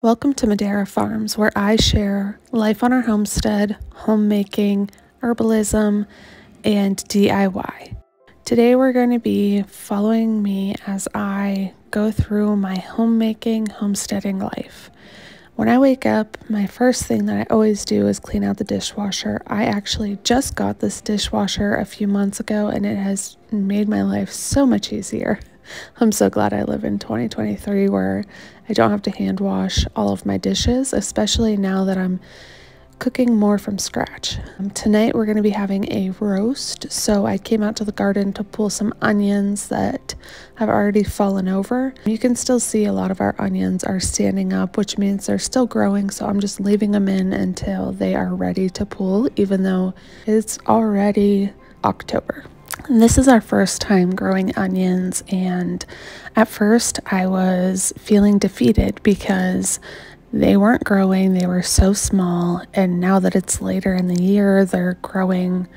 Welcome to Madera Farms, where I share life on our homestead, homemaking, herbalism, and DIY. Today we're going to be following me as I go through my homemaking, homesteading life. When I wake up, my first thing that I always do is clean out the dishwasher. I actually just got this dishwasher a few months ago, and it has made my life so much easier. I'm so glad I live in 2023 where I don't have to hand wash all of my dishes, especially now that I'm cooking more from scratch. Tonight we're going to be having a roast, so I came out to the garden to pull some onions that have already fallen over. You can still see a lot of our onions are standing up, which means they're still growing, so I'm just leaving them in until they are ready to pull, even though it's already October. And this is our first time growing onions, and at first I was feeling defeated because they weren't growing, they were so small, and now that it's later in the year, they're growing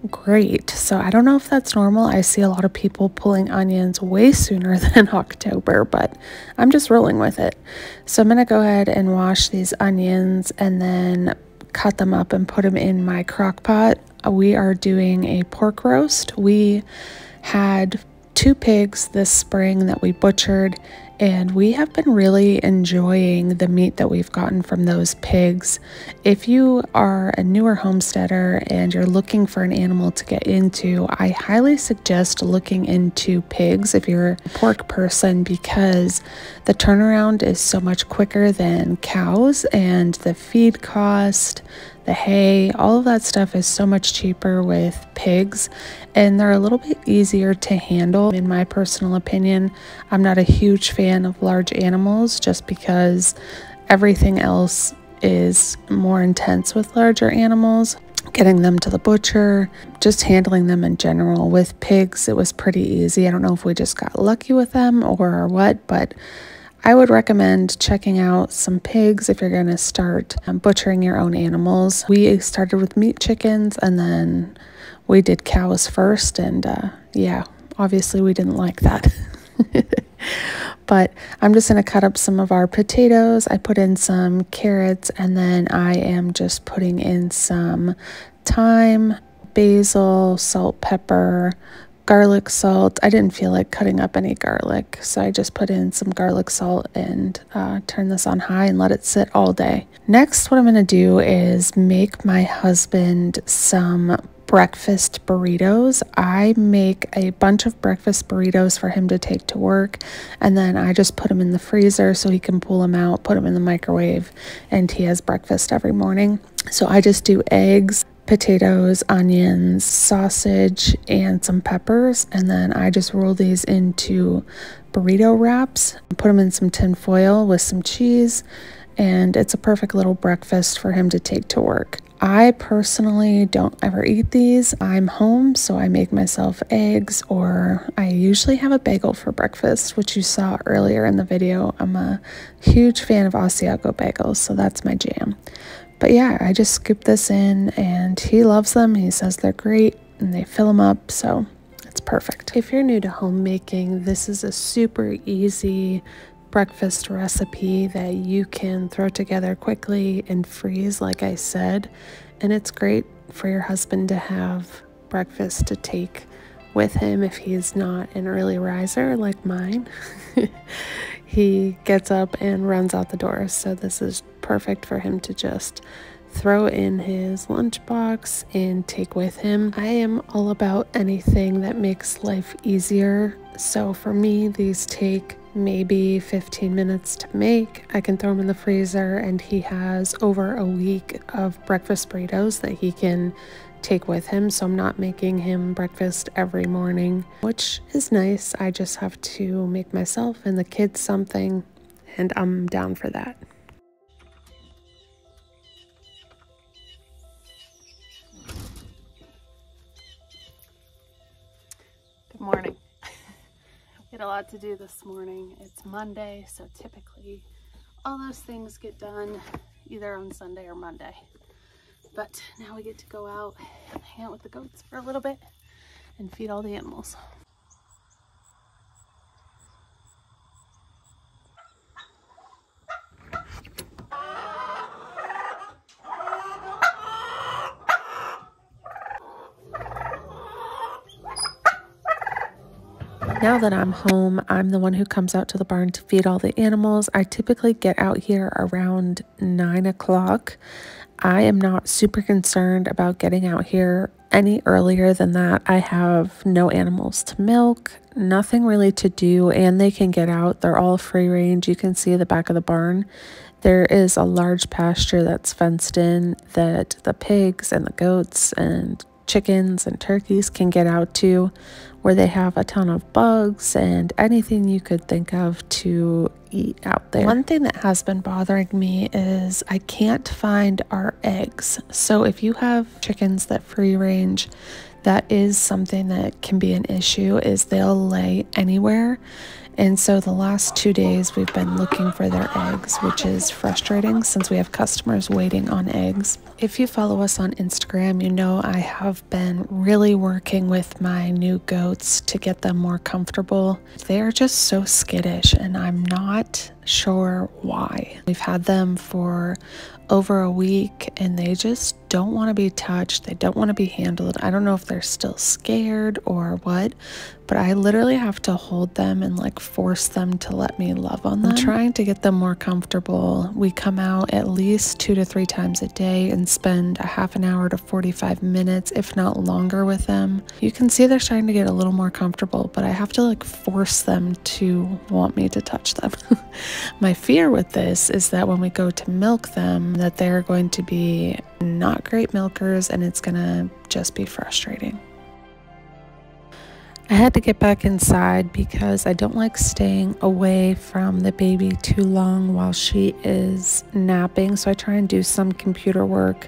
great. So I don't know if that's normal. I see a lot of people pulling onions way sooner than October, but I'm just rolling with it. So I'm going to go ahead and wash these onions and then cut them up and put them in my crock pot. We are doing a pork roast. We had 2 pigs this spring that we butchered, and we have been really enjoying the meat that we've gotten from those pigs. If you are a newer homesteader and you're looking for an animal to get into, I highly suggest looking into pigs if you're a pork person, because the turnaround is so much quicker than cows, and the feed cost, the hay, all of that stuff is so much cheaper with pigs, and they're a little bit easier to handle. In my personal opinion, I'm not a huge fan of large animals just because everything else is more intense with larger animals. Getting them to the butcher, just handling them in general. With pigs, it was pretty easy. I don't know if we just got lucky with them or what, but I would recommend checking out some pigs if you're going to start butchering your own animals. We started with meat chickens, and then we did cows first, and yeah, obviously we didn't like that. But I'm just going to cut up some of our potatoes. I put in some carrots, and then I am just putting in some thyme, basil, salt, pepper, garlic salt. I didn't feel like cutting up any garlic, so I just put in some garlic salt and turn this on high and let it sit all day. Next, what I'm going to do is make my husband some breakfast burritos. I make a bunch of breakfast burritos for him to take to work, and then I just put them in the freezer so he can pull them out, put them in the microwave, and he has breakfast every morning. So I just do eggs, potatoes, onions, sausage, and some peppers, and then I just roll these into burrito wraps, put them in some tin foil with some cheese, and it's a perfect little breakfast for him to take to work. I personally don't ever eat these. I'm home, so I make myself eggs, or I usually have a bagel for breakfast, which you saw earlier in the video. I'm a huge fan of Asiago bagels, so that's my jam. But yeah, I just scoop this in, and he loves them. He says they're great, and they fill him up, so it's perfect. If you're new to homemaking, this is a super easy breakfast recipe that you can throw together quickly and freeze, like I said, and it's great for your husband to have breakfast to take with him if he's not an early riser like mine. He gets up and runs out the door, so this is perfect for him to just throw in his lunchbox and take with him. I am all about anything that makes life easier, so for me these take maybe 15 minutes to make. I can throw them in the freezer, and he has over a week of breakfast burritos that he can take with him, so I'm not making him breakfast every morning, which is nice. I just have to make myself and the kids something, and I'm down for that. Good morning. We had a lot to do this morning. It's Monday, so typically all those things get done either on Sunday or Monday. But now we get to go out and hang out with the goats for a little bit and feed all the animals. Now that I'm home, I'm the one who comes out to the barn to feed all the animals. I typically get out here around 9 o'clock. I am not super concerned about getting out here any earlier than that. I have no animals to milk, nothing really to do, and they can get out. They're all free range. You can see the back of the barn. There is a large pasture that's fenced in that the pigs and the goats and chickens and turkeys can get out to, where they have a ton of bugs and anything you could think of to eat out there. One thing that has been bothering me is I can't find our eggs. So if you have chickens that free range, that is something that can be an issue, is they'll lay anywhere. And so the last 2 days we've been looking for their eggs, which is frustrating since we have customers waiting on eggs. If you follow us on Instagram, you know I have been really working with my new goats to get them more comfortable. They're just so skittish and I'm not sure why. We've had them for over a week and they just don't want to be touched. They don't want to be handled. I don't know if they're still scared or what, but I literally have to hold them and like force them to let me love on them. I'm trying to get them more comfortable. We come out at least 2 to 3 times a day and spend a half an hour to 45 minutes, if not longer, with them. You can see they're starting to get a little more comfortable, but I have to like force them to want me to touch them. My fear with this is that when we go to milk them, that they're going to be not great milkers and it's gonna just be frustrating. I had to get back inside because I don't like staying away from the baby too long while she is napping. So I try and do some computer work,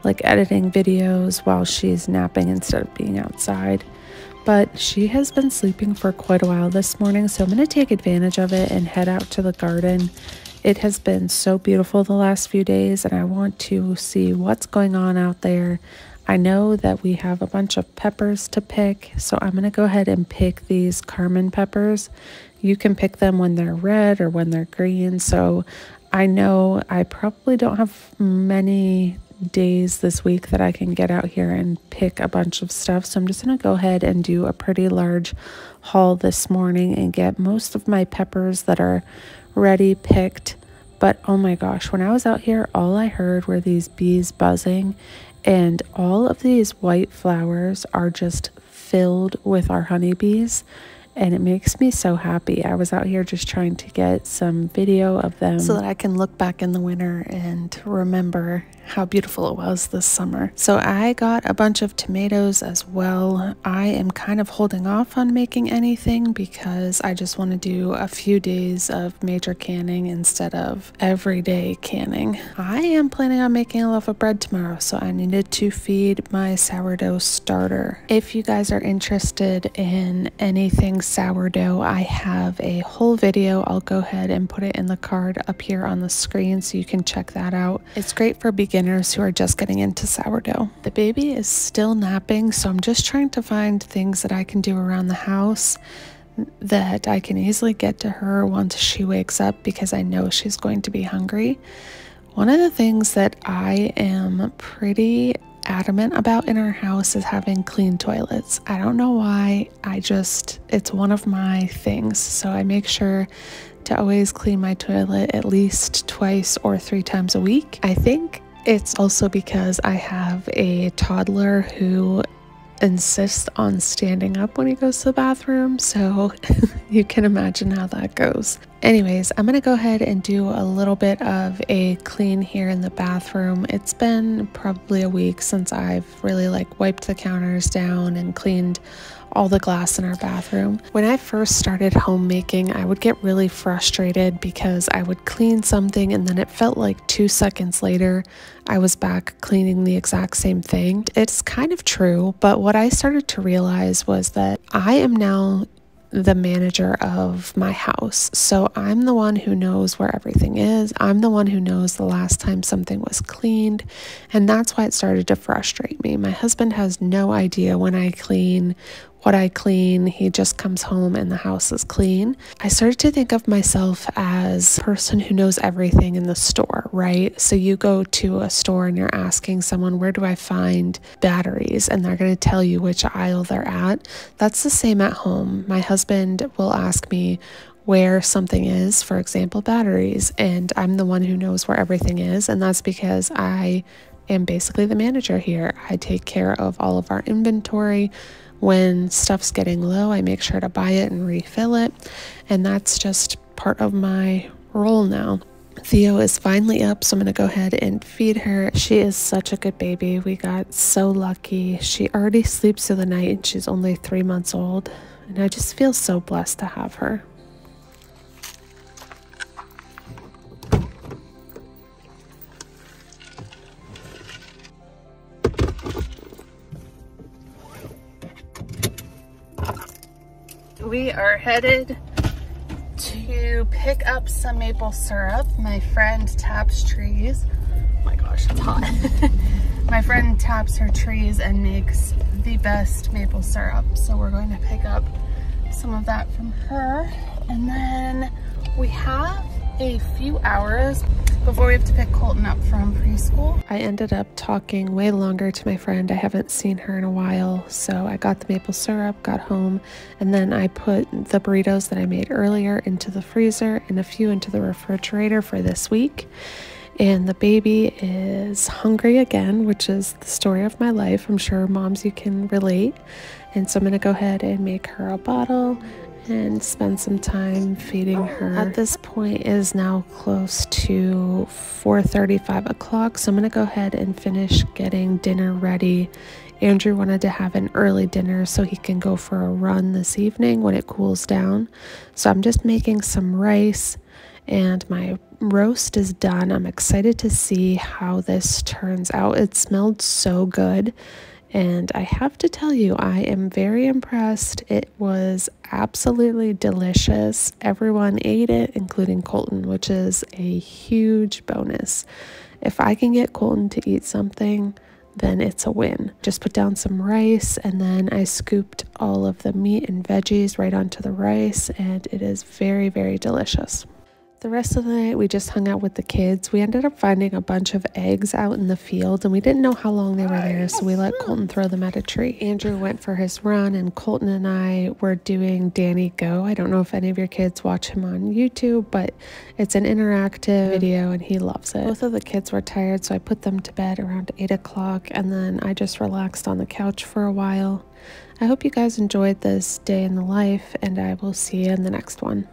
like editing videos while she's napping instead of being outside. But she has been sleeping for quite a while this morning, so I'm going to take advantage of it and head out to the garden. It has been so beautiful the last few days, and I want to see what's going on out there. I know that we have a bunch of peppers to pick, so I'm going to go ahead and pick these Carmen peppers. You can pick them when they're red or when they're green, so I know I probably don't have many days this week that I can get out here and pick a bunch of stuff, so I'm just going to go ahead and do a pretty large haul this morning and get most of my peppers that are ready picked. But oh my gosh, when I was out here, all I heard were these bees buzzing, and all of these white flowers are just filled with our honeybees, and it makes me so happy. I was out here just trying to get some video of them so that I can look back in the winter and remember how beautiful it was this summer. So I got a bunch of tomatoes as well. I am kind of holding off on making anything because I just want to do a few days of major canning instead of everyday canning. I am planning on making a loaf of bread tomorrow, so I needed to feed my sourdough starter. If you guys are interested in anything sourdough, I have a whole video. I'll go ahead and put it in the card up here on the screen so you can check that out. It's great for beginners who are just getting into sourdough. The baby is still napping, so I'm just trying to find things that I can do around the house that I can easily get to her once she wakes up because I know she's going to be hungry. One of the things that I am pretty adamant about in our house is having clean toilets. I don't know why, it's one of my things. So I make sure to always clean my toilet at least 2 or 3 times a week. I think it's also because I have a toddler who insists on standing up when he goes to the bathroom, so you can imagine how that goes. Anyways, I'm gonna go ahead and do a little bit of a clean here in the bathroom. It's been probably a week since I've really wiped the counters down and cleaned all the glass in our bathroom. When I first started homemaking, I would get really frustrated because I would clean something and then it felt like 2 seconds later I was back cleaning the exact same thing. It's kind of true, but what I started to realize was that I am now the manager of my house. So I'm the one who knows where everything is. I'm the one who knows the last time something was cleaned. And that's why it started to frustrate me. My husband has no idea when I clean, what I clean. He just comes home and the house is clean. I started to think of myself as a person who knows everything in the store, right? So you go to a store and you're asking someone, where do I find batteries? And they're going to tell you which aisle they're at. That's the same at home. My husband will ask me where something is, for example, batteries, and I'm the one who knows where everything is, and that's because I am basically the manager here. I take care of all of our inventory. When stuff's getting low, I make sure to buy it and refill it, and that's just part of my role now. Theo is finally up, so I'm going to go ahead and feed her. She is such a good baby. We got so lucky. She already sleeps through the night, and she's only 3 months old, and I just feel so blessed to have her. We are headed to pick up some maple syrup. My friend taps trees. Oh my gosh, it's hot. My friend taps her trees and makes the best maple syrup. So we're going to pick up some of that from her. And then we have a few hours before we have to pick Colton up from preschool. I ended up talking way longer to my friend. I haven't seen her in a while, so I got the maple syrup, got home, and then I put the burritos that I made earlier into the freezer and a few into the refrigerator for this week. And the baby is hungry again, which is the story of my life. I'm sure moms, you can relate. And so I'm gonna go ahead and make her a bottle and spend some time feeding her. At this point, it is now close to 4:30, 5 o'clock, so I'm gonna go ahead and finish getting dinner ready. Andrew wanted to have an early dinner so he can go for a run this evening when it cools down. So I'm just making some rice, and my roast is done. I'm excited to see how this turns out. It smelled so good. And I have to tell you, I am very impressed. It was absolutely delicious. Everyone ate it, including Colton, which is a huge bonus. If I can get Colton to eat something, then it's a win. Just put down some rice, and then I scooped all of the meat and veggies right onto the rice, and it is very, very delicious. The rest of the night, we just hung out with the kids. We ended up finding a bunch of eggs out in the field, and we didn't know how long they were there, so we let Colton throw them at a tree. Andrew went for his run, and Colton and I were doing Danny Go. I don't know if any of your kids watch him on YouTube, but it's an interactive video, and he loves it. Both of the kids were tired, so I put them to bed around 8 o'clock, and then I just relaxed on the couch for a while. I hope you guys enjoyed this day in the life, and I will see you in the next one.